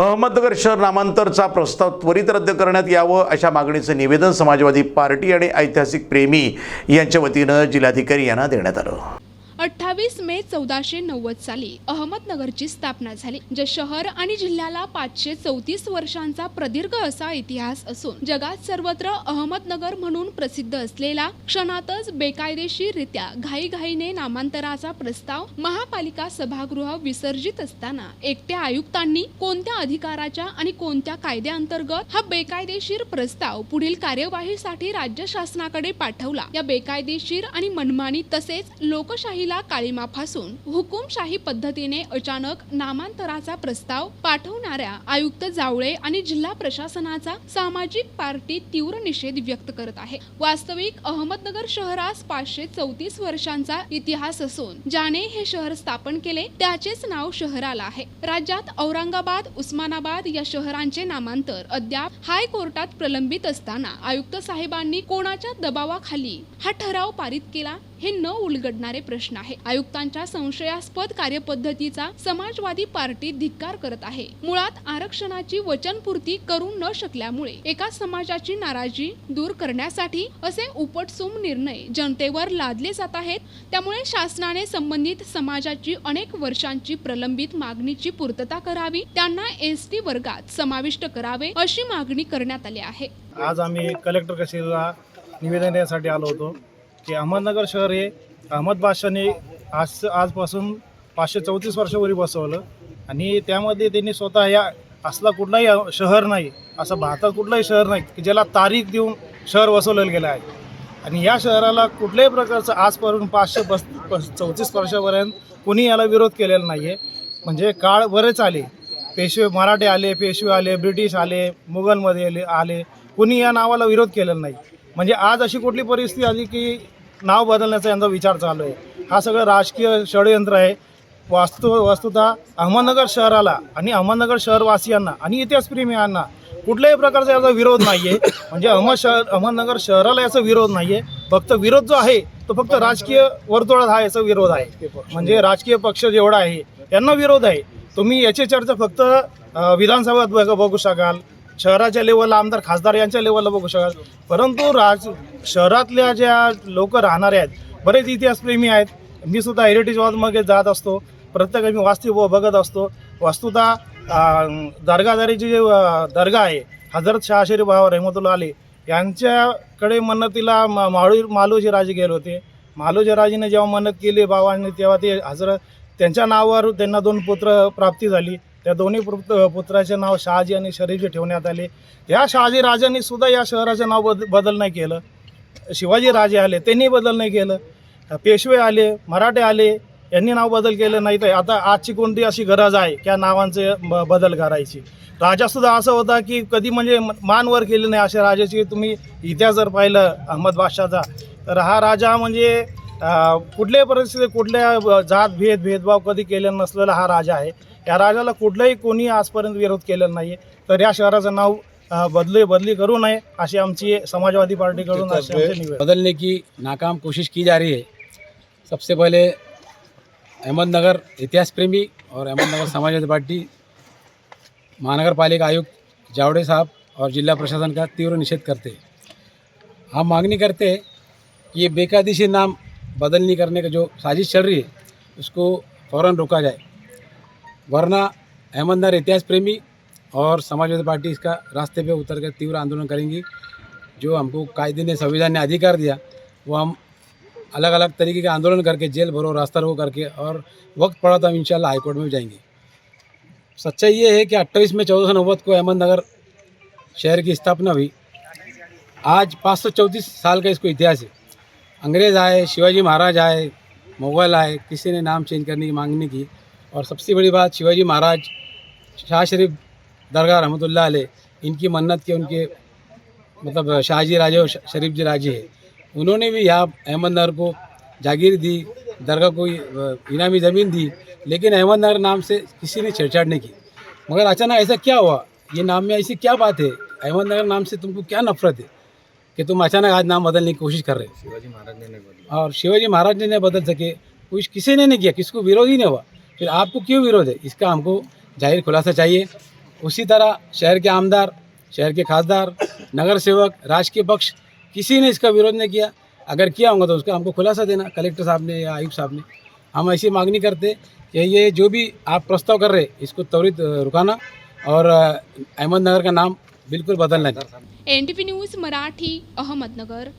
अहमदनगर शहर नामांतरचा प्रस्ताव त्वरित रद्द करण्यात यावं अशा मागणीचं निवेदन समाजवादी पार्टी आणि ऐतिहासिक प्रेमी यांच्या वतीनं जिल्हाधिकारी यांना देण्यात आलं। 28 मे 1490 साली अहमदनगरची स्थापना झाली, जे शहर आणि जिल्ह्याला 534 वर्षांचा प्रदीर्घ असा इतिहास असून जगात सर्वत्र अहमदनगर म्हणून प्रसिद्ध असलेला क्षणातच बेकायदेशीररित्या घाईघाईने नामांतराचा प्रस्ताव महापालिका सभागृह विसर्जित असताना एकट्या आयुक्तांनी कोणत्या अधिकाराच्या आणि कोणत्या कायद्याअंतर्गत हा बेकायदेशीर प्रस्ताव पुढील कार्यवाहीसाठी राज्य शासनाकडे पाठवला। या बेकायदेशीर आणि मनमानी तसेच लोकशाही काळीमा फासून हुकुमशाही पद्धतीने अचानक नामांतराचा प्रस्ताव पाठवणाऱ्या आयुक्त जावळे आणि जिल्हा प्रशासनाचा सामाजिक पार्टी तीव्र निषेध व्यक्त करत आहे। वास्तविक अहमदनगर शहरास 534 वर्षांचा इतिहास असून ज्याने हे शहर स्थापन केले त्याचेच नाव शहराला आहे। राज्यात औरंगाबाद, उस्मानाबाद या शहरांचे नामांतर अद्याप हायकोर्टात प्रलंबित असताना आयुक्त साहेबांनी कोणाच्या दबावाखाली हा ठराव पारित केला हे न उलगडणारे प्रश्न आहे। आयुक्तांच्या संशयास्पद कार्यपद्धतीचा समाजवादी पार्टी धिक्कार करत आहे। मुळात आरक्षणाची वचनपूर्ती करू न शकल्यामुळे एका समाजाची नाराजी दूर करण्यासाठी असे उपटसूम निर्णय जनतेवर लादले जात आहेत। त्यामुळे शासनाने संबंधित समाजाची अनेक वर्षांची प्रलंबित मागणीची पूर्तता करावी, त्यांना एसटी वर्गात समाविष्ट करावे अशी मागणी करण्यात आली आहे। आज आम्ही कलेक्टर कचेरीला निवेदन देण्यासाठी आलो होतो की अहमदनगर शहर हे अहमद बादशाहने आजपासून 534 वर्षापूर्वी बसवलं आणि त्यामध्ये त्यांनी स्वतः या असला कुठलाही शहर नाही, असं भारतात कुठलाही शहर नाही की ज्याला तारीख देऊन शहर बसवलेलं गेलं आहे। आणि या शहराला कुठल्याही प्रकारचं आजपर्यंत 534 वर्षापर्यंत कोणी याला विरोध केलेला नाही आहे। म्हणजे काळ बरेच आले, पेशवे मराठे आले, पेशवे आले, ब्रिटिश आले, मुघलमध्ये आले, कोणी या नावाला विरोध केलेला नाही। म्हणजे आज अशी कुठली परिस्थिती आली की नाव बदलण्याचा यांचा विचार चालू आहे। हा सगळं राजकीय षडयंत्र आहे। वस्तुतः अहमदनगर शहराला आणि अहमदनगर शहरवासियांना आणि इतिहासप्रेमीयांना कुठल्याही प्रकारचा याचा विरोध नाही आहे। म्हणजे अहमदनगर शहराला याचा विरोध नाही आहे, फक्त विरोध जो आहे तो फक्त राजकीय वर्तुळात हा याचा विरोध आहे। म्हणजे राजकीय पक्ष जेवढा आहे यांना विरोध आहे। तुम्ही याची चर्चा फक्त विधानसभेत बघू शकाल, शहराच्या लेवलला आमदार खासदार यांच्या लेवलला बघू शकाल, परंतु शहरातल्या ज्या लोक राहणारे आहेत, बरेच इतिहासप्रेमी आहेत। मी सुद्धा हेरिटेज वॉलमध्ये जात असतो, प्रत्येक मी वास्तव बघत असतो। वस्तुतः दर्गादारीची जे दर्गा आहे हजरत शाह शरीफ बाबा रहमतुल्लाह अलैह यांच्याकडे मन्नतीला मालोजी राजे गेले होते। मालोजी राजेने जेव्हा मन्नत केली बाबांनी, तेव्हा ते त्यांच्या नावावर त्यांना 2 पुत्र प्राप्ती झाली। त्या दोन्ही पुत्राचे नाव शहाजी आणि शरीफजी ठेवण्यात आले। या शहाजी राजांनी सुद्धा या शहराचे नाव बदल नाही केलं। शिवाजी राजे आले, त्यांनी बदल नाही केलं। पेशवे आले, मराठे आले, यांनी नाव बदल केलं नाही। तर आता आजची कोणती अशी गरज आहे त्या नावांचे बदल करायची? राजासुद्धा असं होता की कधी म्हणजे मानवर केली नाही अशा राजाची तुम्ही इतिहास जर पाहिलं अहमद बादशाहचा, तर हा राजा म्हणजे कुठल्याही परिस्थितीत कुठल्या जात भेदभाव कधी केलेला नसलेला हा राजा आहे। या राजाला कुठलाही कोणी आजपर्यंत विरोध केलेला नाही आहे। तर या शहराचं नाव बदली करू नये अशी आमची समाजवादी पार्टीकडून बदलने की नाकाम कोशिश की जा रही है। सबसे पहले अहमदनगर इतिहास प्रेमी और अहमदनगर समाजवादी पार्टी महानगर पालिका आयुक्त जावड़े साहब और जिला प्रशासन का तीव्र निषेध करते हैं। हम मांगनी करते हैं कि ये बेकायदेशीर नाम बदलनी करने का जो साजिश चल रही है उसको फ़ौरन रोका जाए, वरना अहमदनगर इतिहास प्रेमी और समाजवादी पार्टी इसका रास्ते पे उतर कर तीव्र आंदोलन करेंगी। जो हमको कायदे ने, संविधान ने अधिकार दिया वो हम अलग अलग तरीके का आंदोलन करके, जेल भरो, रास्ता रोको करके, और वक्त पड़ा तो हम इंशाल्लाह हाईकोर्ट में जाएंगे। सच्चाई ये है कि 28 में 1490 को अहमदनगर शहर की स्थापना हुई। आज 534 साल का इसको इतिहास है। अंग्रेज़ आए, शिवाजी महाराज आए, मुग़ल आए, किसी ने नाम चेंज करने की मांगनी की। और सबसे बड़ी बात, शिवाजी महाराज शाह शरीफ दरगाह रहमतुल्लाह अलैह, इनकी मन्नत के उनके मतलब शाहजी राजे और शरीफ जी राजे है, उन्होंने भी यहाँ अहमदनगर को जागीर दी, दरगाह को इनामी ज़मीन दी, लेकिन अहमदनगर नाम से किसी ने छेड़छाड़ नहीं की। मगर अचानक ऐसा क्या हुआ? ये नाम में ऐसी क्या बात है? अहमदनगर नाम से तुमको क्या नफरत है कि तुम अचानक आज नाम बदलने की कोशिश कर रहे हो? शिवाजी महाराज ने नहीं बदला, और शिवाजी महाराज ने नहीं बदल सके, कुछ किसी ने नहीं किया, किसको विरोध ही नहीं हुआ, फिर आपको क्यों विरोध है? इसका हमको जाहिर खुलासा चाहिए। उसी तरह शहर के आमदार, शहर के खासदार, नगर सेवक, राजकीय पक्ष किसी ने इसका विरोध नहीं किया। अगर किया होगा तो उसका हमको खुलासा देना, कलेक्टर साहब ने या आयुक्त साहब ने। हम ऐसी मांगनी करते कि ये जो भी आप प्रस्ताव कर रहे इसको त्वरित रुकाना और अहमदनगर का नाम बिल्कुल बदलना। NTV news Marathi, Ahmednagar.